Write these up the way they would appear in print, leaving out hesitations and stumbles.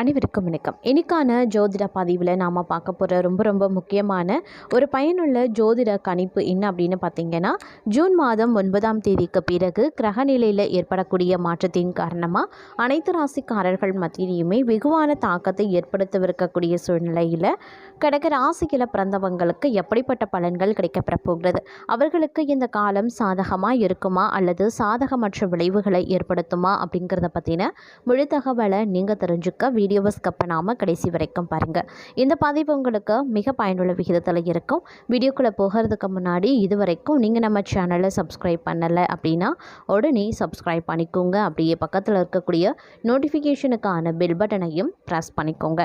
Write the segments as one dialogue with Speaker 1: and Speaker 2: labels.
Speaker 1: அனைவருக்கும் வணக்கம். இன்னைக்கான ஜோதிட பதிவில் நாம் பார்க்க போகிற ரொம்ப முக்கியமான ஒரு பயனுள்ள ஜோதிட கணிப்பு என்ன அப்படின்னு பார்த்தீங்கன்னா, ஜூன் மாதம் 9ஆம் தேதிக்கு பிறகு கிரகநிலையில் ஏற்படக்கூடிய மாற்றத்தின் காரணமாக அனைத்து ராசிக்காரர்கள் மத்தியிலையுமே வெகுவான தாக்கத்தை ஏற்படுத்தவிருக்கக்கூடிய சூழ்நிலையில் கடக ராசியில் பிறந்தவங்களுக்கு எப்படிப்பட்ட பலன்கள் கிடைக்கப்பெற போகிறது, அவர்களுக்கு இந்த காலம் சாதகமாக இருக்குமா அல்லது சாதகமற்ற விளைவுகளை ஏற்படுத்துமா அப்படிங்கிறத பற்றின முழு தகவலை நீங்கள் தெரிஞ்சுக்க வீடியோவை ஸ்கிப் பண்ணாமல் கடைசி வரைக்கும் பாருங்கள். இந்த பதிவு உங்களுக்கு மிக பயனுள்ள விகிதத்தில் இருக்கும். வீடியோக்குள்ளே போகிறதுக்கு முன்னாடி இது வரைக்கும் நீங்கள் நம்ம சேனலை சப்ஸ்கிரைப் பண்ணலை அப்படின்னா உடனே சப்ஸ்கிரைப் பண்ணிக்கோங்க. அப்படியே பக்கத்தில் இருக்கக்கூடிய நோட்டிஃபிகேஷனுக்கான பெல் பட்டனையும் ப்ரெஸ் பண்ணிக்கோங்க.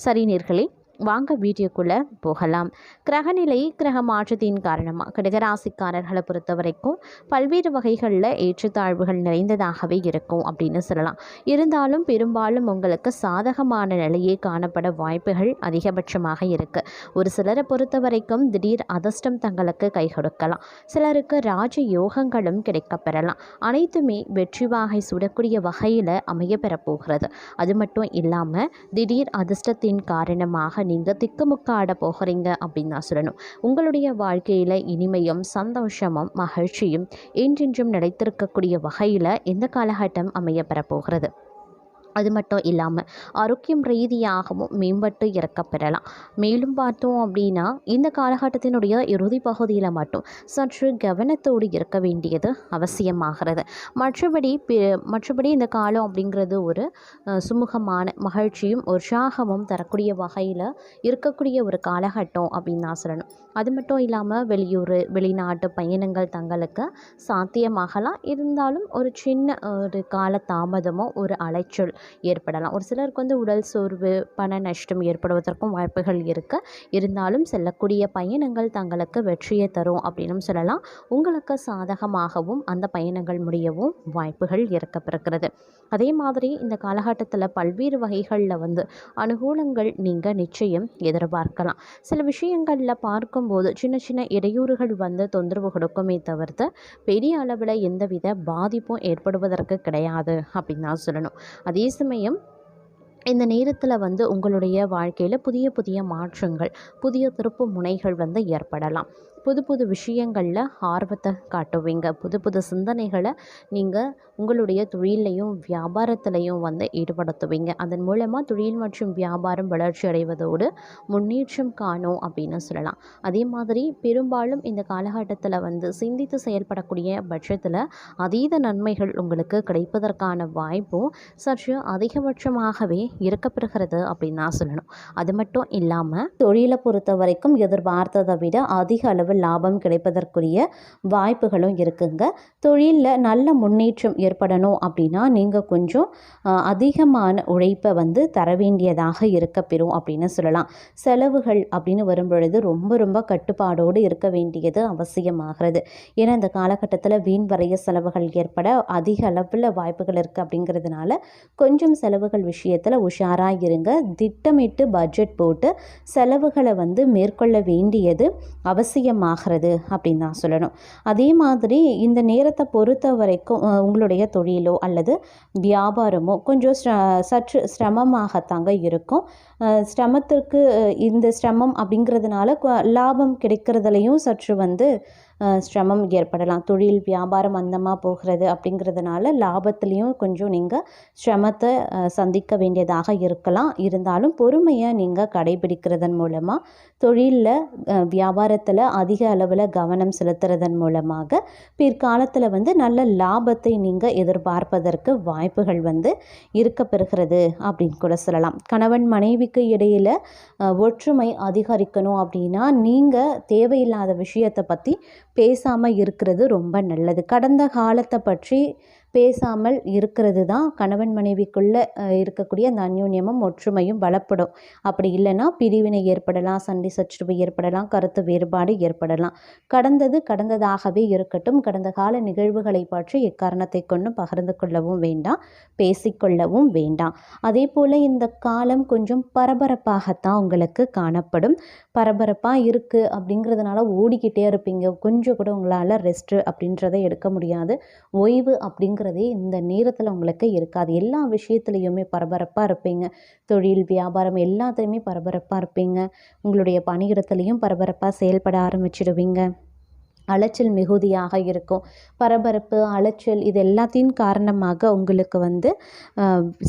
Speaker 1: சரி நேயர்களே, வாங்க வீடியோக்குள்ளே போகலாம். கிரகநிலை கிரக மாற்றத்தின் காரணமாக கடகராசிக்காரர்களை பொறுத்த வரைக்கும் பல்வேறு வகைகளில் ஏற்றத்தாழ்வுகள் நிறைந்ததாகவே இருக்கும் அப்படின்னு சொல்லலாம். இருந்தாலும் பெரும்பாலும் உங்களுக்கு சாதகமான நிலையே காணப்பட வாய்ப்புகள் அதிகபட்சமாக இருக்குது. ஒரு சிலரை பொறுத்த வரைக்கும் திடீர் அதிர்ஷ்டம் தங்களுக்கு கை கொடுக்கலாம். சிலருக்கு ராஜ யோகங்களும் கிடைக்கப்பெறலாம். அனைத்துமே வெற்றி வாகை சுடக்கூடிய வகையில் அமையப்பெறப் போகிறது. அது மட்டும் இல்லாமல் திடீர் அதிர்ஷ்டத்தின் காரணமாக நீங்கள் திக்குமுக்காட போகிறீங்க அப்படின்னு தான் சொல்லணும். உங்களுடைய வாழ்க்கையில் இனிமையும் சந்தோஷமும் மகிழ்ச்சியும் என்றென்றும் நிலைத்திருக்கக்கூடிய வகையில் இந்த காலகட்டம் அமையப்பெற போகிறது. அது மட்டும் இல்லாமல் ஆரோக்கியம் ரீதியாகவும் மேம்பட்டு இறக்கப்பெறலாம். மேலும் பார்த்தோம் அப்படின்னா இந்த காலகட்டத்தினுடைய இறுதி பகுதியில் மட்டும் சற்று கவனத்தோடு இருக்க வேண்டியது அவசியமாகிறது. மற்றபடி இந்த காலம் அப்படிங்கிறது ஒரு சுமூகமான மகிழ்ச்சியும் உற்சாகமும் தரக்கூடிய வகையில் இருக்கக்கூடிய ஒரு காலகட்டம் அப்படின்னு தான் சொல்லணும். அது மட்டும் இல்லாமல் வெளிநாட்டு பயணங்கள் தங்களுக்கு சாத்தியமாகலாம். இருந்தாலும் ஒரு சின்ன ஒரு கால தாமதமோ ஒரு அலைச்சல் ஏற்படலாம். ஒரு சிலருக்கு உடல் சோர்வு பண நஷ்டம் ஏற்படுவதற்கும் வாய்ப்புகள் இருக்கு. இருந்தாலும் செல்லக்கூடிய பயணங்கள் தங்களுக்கு வெற்றியை தரும் அப்படின்னு சொல்லலாம். உங்களுக்கு சாதகமாகவும் அந்த பயணங்கள் முடியவும் வாய்ப்புகள் இருக்கப்பெறுகிறது. அதே மாதிரி இந்த காலகட்டத்தில் பல்வேறு வகைகளில் அனுகூலங்கள் நீங்கள் நிச்சயம் எதிர்பார்க்கலாம். சில விஷயங்களில் பார்க்கும்போது சின்ன சின்ன இடையூறுகள் தொந்தரவு கொடுக்குமே தவிர்த்து பெரிய அளவில் எந்தவித பாதிப்பும் ஏற்படுவதற்கு கிடையாது அப்படின்னு தான் சொல்லணும். அதே சமயம் இந்த நேரத்தில் உங்களுடைய வாழ்க்கையில் புதிய மாற்றங்கள் புதிய திருப்பு முனைகள் ஏற்படலாம். புது விஷயங்களில் ஆர்வத்தை காட்டுவீங்க. புது சிந்தனைகளை நீங்கள் உங்களுடைய தொழிலையும் வியாபாரத்திலையும் ஈடுபடுத்துவீங்க. அதன் மூலமாக தொழில் மற்றும் வியாபாரம் வளர்ச்சி அடைவதோடு முன்னேற்றம் காணும் அப்படின்னு சொல்லலாம். அதே மாதிரி பெரும்பாலும் இந்த காலகட்டத்தில் சிந்தித்து செயல்படக்கூடிய பட்சத்தில் அதீத நன்மைகள் உங்களுக்கு கிடைப்பதற்கான வாய்ப்பும் சற்று அதிகபட்சமாகவே இருக்கப்பெறுகிறது அப்படின்னு தான் சொல்லணும். அது மட்டும் இல்லாமல் தொழிலை பொறுத்த வரைக்கும் எதிர்பார்த்ததை விட அதிக அளவு லாபம் கிடைப்பதற்குரிய வாய்ப்புகளும் இருக்குங்க. தொழிலில் நல்ல முன்னேற்றம் ஏற்படணும் அப்படின்னா நீங்கள் கொஞ்சம் அதிகமான உழைப்பை தர வேண்டியதாக இருக்கப்பெறும் அப்படின்னு சொல்லலாம். செலவுகள் அப்படின்னு வரும்பொழுது ரொம்ப கட்டுப்பாடோடு இருக்க வேண்டியது அவசியமாகிறது. ஏன்னா இந்த காலகட்டத்தில் வீண் வரைய செலவுகள் ஏற்பட அதிக அளவில் வாய்ப்புகள் இருக்குது. அப்படிங்கிறதுனால கொஞ்சம் செலவுகள் விஷயத்தில் உஷாராக இருங்க. திட்டமிட்டு பட்ஜெட் போட்டு செலவுகளை மேற்கொள்ள வேண்டியது அவசியமாகிறது அப்படின்னு தான் சொல்லணும். அதே மாதிரி இந்த நேரத்தை பொறுத்த வரைக்கும் உங்களுடைய தொழிலோ அல்லது வியாபாரமோ கொஞ்சம் சற்று சிரமமாகத்தாங்க இருக்கும். சிரமத்திற்கு இந்த சிரமம் அப்படிங்கிறதுனால லாபம் கிடைக்கிறதுலையும் சற்று சிரமம் ஏற்படலாம். தொழில் வியாபாரம் மந்தமாக போகிறது அப்படிங்கிறதுனால லாபத்துலேயும் கொஞ்சம் நீங்கள் சிரமத்தை சந்திக்க வேண்டியதாக இருக்கலாம். இருந்தாலும் பொறுமையை நீங்கள் கடைபிடிக்கிறதன் மூலமாக தொழிலில் வியாபாரத்தில் அதிக அளவில் கவனம் செலுத்துறதன் மூலமாக பிற்காலத்தில் நல்ல லாபத்தை நீங்கள் எதிர்பார்ப்பதற்கு வாய்ப்புகள் இருக்கப்பெறுகிறது அப்படின்னு கூட சொல்லலாம். கணவன் மனைவிக்கு இடையில் ஒற்றுமை அதிகரிக்கணும் அப்படின்னா நீங்கள் தேவையில்லாத விஷயத்தை பற்றி பேசாமல் இருக்கிறது ரொம்ப நல்லது. கடந்த காலத்தை பற்றி பேசாமல் இருக்கிறது தான் கணவன் மனைவிக்குள்ளே இருக்கக்கூடிய அந்த அந்யோன்யமும் ஒற்றுமையும் பலப்படும். அப்படி இல்லைன்னா பிரிவினை ஏற்படலாம், சண்டை சச்சரவு ஏற்படலாம், கருத்து வேறுபாடு ஏற்படலாம். கடந்ததாகவே இருக்கட்டும். கடந்த கால நிகழ்வுகளை பற்றி எக்காரணத்தை கொண்டும் பகிர்ந்து கொள்ளவும் வேண்டாம், பேசிக்கொள்ளவும் வேண்டாம். அதே போல் இந்த காலம் கொஞ்சம் பரபரப்பாகத்தான் உங்களுக்கு காணப்படும். பரபரப்பாக இருக்குது அப்படிங்கிறதுனால ஓடிக்கிட்டே இருப்பீங்க. கொஞ்சம் கூட உங்களால் ரெஸ்ட்டு அப்படின்றத எடுக்க முடியாது. ஓய்வு அப்படிங்கிற அப்படிங்கிறதே இந்த நேரத்தில் உங்களுக்கு இருக்காது. எல்லா விஷயத்துலையுமே பரபரப்பாக இருப்பீங்க. தொழில், வியாபாரம் எல்லாத்துலேயுமே பரபரப்பாக இருப்பீங்க. உங்களுடைய பணியிடத்துலையும் பரபரப்பாக செயல்பட ஆரம்பிச்சிடுவீங்க. அலைச்சல் மிகுதியாக இருக்கும். பரபரப்பு, அலைச்சல் இது எல்லாத்தின் காரணமாக உங்களுக்கு வந்து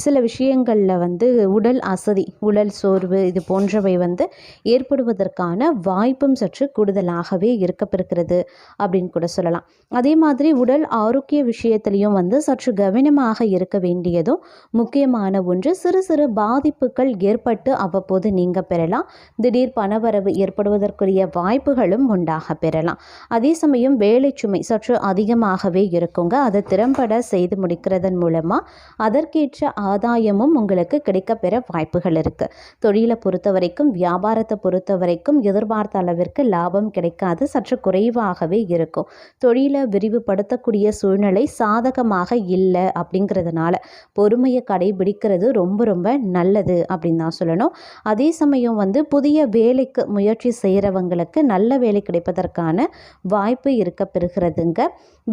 Speaker 1: சில விஷயங்களில் வந்து உடல் அசதி, உடல் சோர்வு இது போன்றவை வந்து ஏற்படுவதற்கான வாய்ப்பும் சற்று கூடுதலாகவே இருக்கப்பெறுகிறது அப்படின்னு கூட சொல்லலாம். அதே மாதிரி உடல் ஆரோக்கிய விஷயத்திலையும் வந்து சற்று கவனமாக இருக்க வேண்டியதும் முக்கியமான ஒன்று. சிறு சிறு பாதிப்புகள் ஏற்பட்டு அவ்வப்போது நீங்க பெறலாம். திடீர் பணவரவு ஏற்படுவதற்குரிய வாய்ப்புகளும் உண்டாக பெறலாம். அதே சமயம் வேலை சுமை சற்று அதிகமாகவே இருக்குங்க. அதை திறம்பட செய்து முடிக்கிறதன் மூலமாக அதற்கேற்ற ஆதாயமும் உங்களுக்கு கிடைக்கப்பெற வாய்ப்புகள் இருக்குது. தொழிலை பொறுத்த வரைக்கும், வியாபாரத்தை பொறுத்த வரைக்கும் எதிர்பார்த்த அளவிற்கு லாபம் கிடைக்காது, சற்று குறைவாகவே இருக்கும். தொழிலை விரிவுபடுத்தக்கூடிய சூழ்நிலை சாதகமாக இல்லை. அப்படிங்கிறதுனால பொறுமையை கடைபிடிக்கிறது ரொம்ப ரொம்ப நல்லது அப்படின்னு தான் சொல்லணும். அதே சமயம் வந்து புதிய வேலைக்கு முயற்சி செய்கிறவங்களுக்கு நல்ல வேலை கிடைப்பதற்கான வாய்ப்பு இருக்க பெறுகிறதுங்க.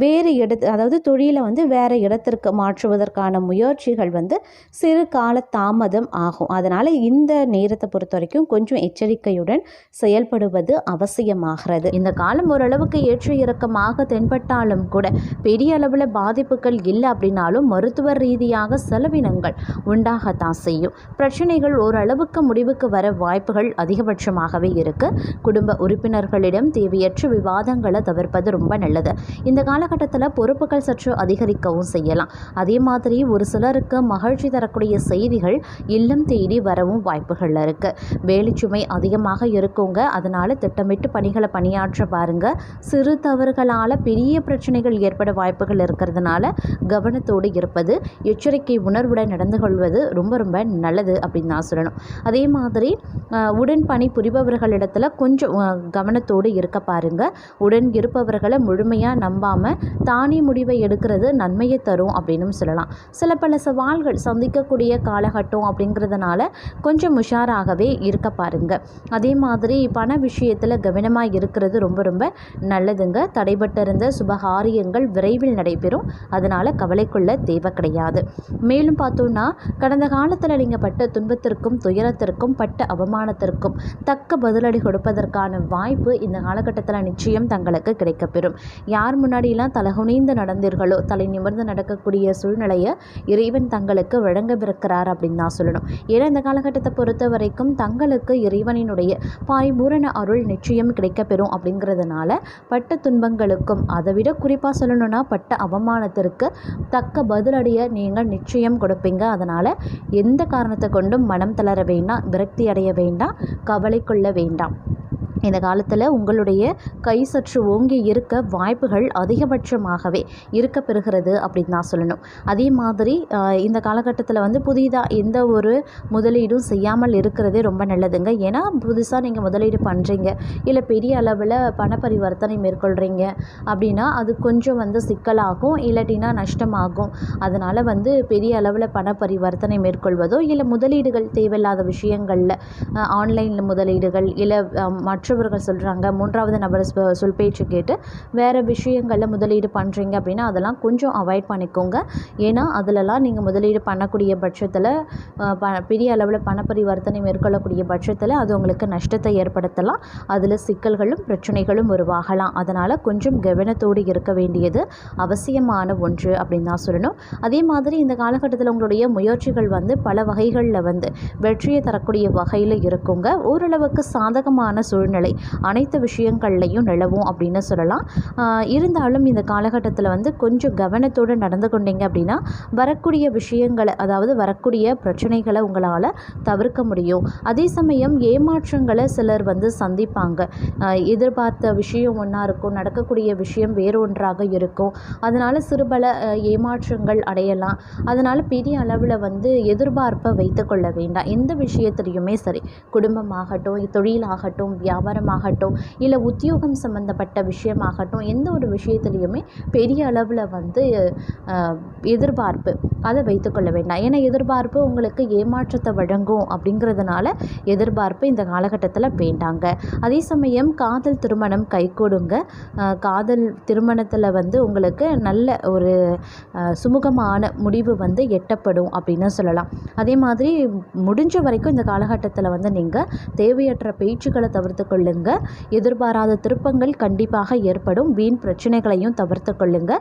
Speaker 1: வேறு அதாவது தொழிலை வந்து வேறு இடத்திற்கு மாற்றுவதற்கான முயற்சிகள் வந்து சிறு கால தாமதம் ஆகும். அதனால் இந்த நேரத்தை பொறுத்த வரைக்கும் கொஞ்சம் எச்சரிக்கையுடன் செயல்படுவது அவசியமாகிறது. இந்த காலம் ஓரளவுக்கு ஏற்ற இறக்கமாக தென்பட்டாலும் கூட பெரிய அளவில் பாதிப்புகள் இல்லை அப்படின்னாலும் மருத்துவ ரீதியாக செலவினங்கள் உண்டாகத்தான் செய்யும். பிரச்சனைகள் ஓரளவுக்கு முடிவுக்கு வர வாய்ப்புகள் அதிகபட்சமாகவே இருக்குது. குடும்ப உறுப்பினர்களிடம் தேவையற்ற விவாதங்களை தவிர்ப்பது ரொம்ப நல்லது. இந்த காலகட்டத்தில் பொறுப்புகள் சற்று அதிகரிக்கவும் செய்யலாம். அதே மாதிரி ஒரு சிலருக்கு மகிழ்ச்சி தரக்கூடிய செய்திகள் இல்லம் தேடி வரவும் வாய்ப்புகள் இருக்குது. வேலை சுமை அதிகமாக இருக்குங்க. அதனால் திட்டமிட்டு பணிகளை பணியாற்ற பாருங்க. சிறு தவறுகளால் பெரிய பிரச்சனைகள் ஏற்பட வாய்ப்புகள் இருக்கிறதுனால கவனத்தோடு இருப்பது, எச்சரிக்கை உணர்வுடன் நடந்து கொள்வது ரொம்ப ரொம்ப நல்லது அப்படின்னு நான் சொல்லணும். அதே மாதிரி உடன் பணி புரிபவர்களிடத்தில் கொஞ்சம் கவனத்தோடு இருக்க பாருங்க. உடன் இருப்பவர்களை முழுமையாக நம்பாமல் தானே முடிவை எடுக்கிறது நன்மையை தரும் அப்படின்னு சொல்லலாம். சில பல சவால்கள் சந்திக்கக்கூடிய காலகட்டம் அப்படிங்கிறதுனால கொஞ்சம் உஷாராகவே இருக்க பாருங்க. அதே மாதிரி பண விஷயத்தில் கவனமாக இருக்கிறது ரொம்ப ரொம்ப நல்லதுங்க. தடைபட்டிருந்த சுபகாரியங்கள் விரைவில் நடைபெறும். அதனால் கவலைக்குள்ள தேவை கிடையாது. மேலும் பார்த்தோன்னா கடந்த காலத்தில் நீங்கள் பட்ட துன்பத்திற்கும் துயரத்திற்கும் பட்ட அவமானத்திற்கும் தக்க பதிலடி கொடுப்பதற்கான வாய்ப்பு இந்த காலகட்டத்தில் நிச்சயம் தங்களுக்கு கிடைக்கப்பெறும். யார் முன்னாடியெல்லாம் தலகுனிந்து நடந்தீர்களோ, தலை நிமிர்ந்து நடக்கக்கூடிய சூழ்நிலையை இறைவன் தங்களுக்கு வழங்கவிருக்கிறார் அப்படின்னு தான் சொல்லணும். ஏன்னா இந்த காலகட்டத்தை பொறுத்த வரைக்கும் தங்களுக்கு இறைவனினுடைய பாய்பூரண அருள் நிச்சயம் கிடைக்கப்பெறும். அப்படிங்கிறதுனால பட்ட துன்பங்களுக்கும், அதை விட குறிப்பாக சொல்லணும்னா பட்ட அவமானத்திற்கு தக்க பதிலடியை நீங்கள் நிச்சயம் கொடுப்பீங்க. அதனால் எந்த காரணத்தை கொண்டும் மனம் தளர வேண்டாம், விரக்தி அடைய வேண்டாம், கவலை கொள்ள வேண்டாம். இந்த காலத்தில் உங்களுடைய கை சற்று ஓங்கி இருக்க வாய்ப்புகள் அதிகபட்சமாகவே இருக்க பெறுகிறது அப்படின்னு தான் சொல்லணும். அதே மாதிரி இந்த காலகட்டத்தில் வந்து புதிதாக எந்த ஒரு முதலீடும் செய்யாமல் இருக்கிறதே ரொம்ப நல்லதுங்க. ஏன்னா புதுசாக நீங்கள் முதலீடு பண்ணுறீங்க, இல்லை பெரிய அளவில் பண பரிவர்த்தனை மேற்கொள்கிறீங்க அப்படின்னா அது கொஞ்சம் வந்து சிக்கலாகும், இல்லாட்டினா நஷ்டமாகும். அதனால் வந்து பெரிய அளவில் பண பரிவர்த்தனை மேற்கொள்வதோ, இல்லை முதலீடுகள் தேவையில்லாத விஷயங்களில் ஆன்லைனில் முதலீடுகள், இல்லை மற்றவர்கள் சொல்கிறாங்க, மூன்றாவது நபர் சொல் பேச்சு கேட்டு வேறு விஷயங்களில் முதலீடு பண்ணுறீங்க அப்படின்னா அதெல்லாம் கொஞ்சம் அவாய்ட் பண்ணிக்கோங்க. ஏன்னா அதிலலாம் நீங்கள் முதலீடு பண்ணக்கூடிய பட்சத்தில் பெரிய அளவில் பணப்பரிவர்த்தனை மேற்கொள்ளக்கூடிய பட்சத்தில் அது உங்களுக்கு நஷ்டத்தை ஏற்படுத்தலாம். அதில் சிக்கல்களும் பிரச்சனைகளும் உருவாகலாம். அதனால் கொஞ்சம் கவனத்தோடு இருக்க வேண்டியது அவசியமான ஒன்று அப்படின்னு தான் சொல்லணும். அதே மாதிரி இந்த காலகட்டத்தில் உங்களுடைய முயற்சிகள் வந்து பல வகைகளில் வந்து வெற்றியை தரக்கூடிய வகையில் இருக்குங்க. ஓரளவுக்கு சாதகமான சூழ்நிலை அனைத்து விஷயங்கள்லையும் நிலவும் அப்படின்னு சொல்லலாம். இருந்தாலும் இந்த காலகட்டத்தில் வந்து கொஞ்சம் கவனத்தோடு நடந்து கொண்டீங்க அப்படின்னா வரக்கூடிய விஷயங்களை, அதாவது வரக்கூடிய பிரச்சனைகளை உங்களால் தவிர்க்க முடியும். அதே சமயம் ஏமாற்றங்களை சிலர் வந்து சந்திப்பாங்க. எதிர்பார்த்த விஷயம் ஒன்றா இருக்கும், நடக்கக்கூடிய விஷயம் வேறு ஒன்றாக இருக்கும். அதனால் சிறுபல ஏமாற்றங்கள் அடையலாம். அதனால் பெரிய அளவில் வந்து எதிர்பார்ப்பை வைத்து கொள்ள வேண்டாம். எந்த விஷயத்துலையுமே சரி, குடும்பமாகட்டும், தொழிலாகட்டும், வியாபாரம் வியாபாரமாகட்டும், இல்லை உத்தியோகம் சம்மந்தப்பட்ட விஷயமாகட்டும், எந்த ஒரு விஷயத்துலையுமே பெரிய அளவில் வந்து எதிர்பார்ப்பு அதை வைத்துக்கொள்ள வேண்டாம். ஏன்னா எதிர்பார்ப்பு உங்களுக்கு ஏமாற்றத்தை வழங்கும் அப்படிங்கிறதுனால எதிர்பார்ப்பு இந்த காலகட்டத்தில் வேண்டாங்க. அதே சமயம் காதல் திருமணம் கைகூடுங்க. காதல் திருமணத்தில் வந்து உங்களுக்கு நல்ல ஒரு சுமூகமான முடிவு வந்து எட்டப்படும் அப்படின்னு சொல்லலாம். அதே மாதிரி முடிஞ்ச வரைக்கும் இந்த காலகட்டத்தில் வந்து நீங்கள் தேவையற்ற பேச்சுக்களை தவிர்த்து கொள்ளுங்க. எதிர்பாராத திருப்பங்கள் கண்டிப்பாக ஏற்படும். வீண் பிரச்சனைகளையும் தவிர்த்து கொள்ளுங்க.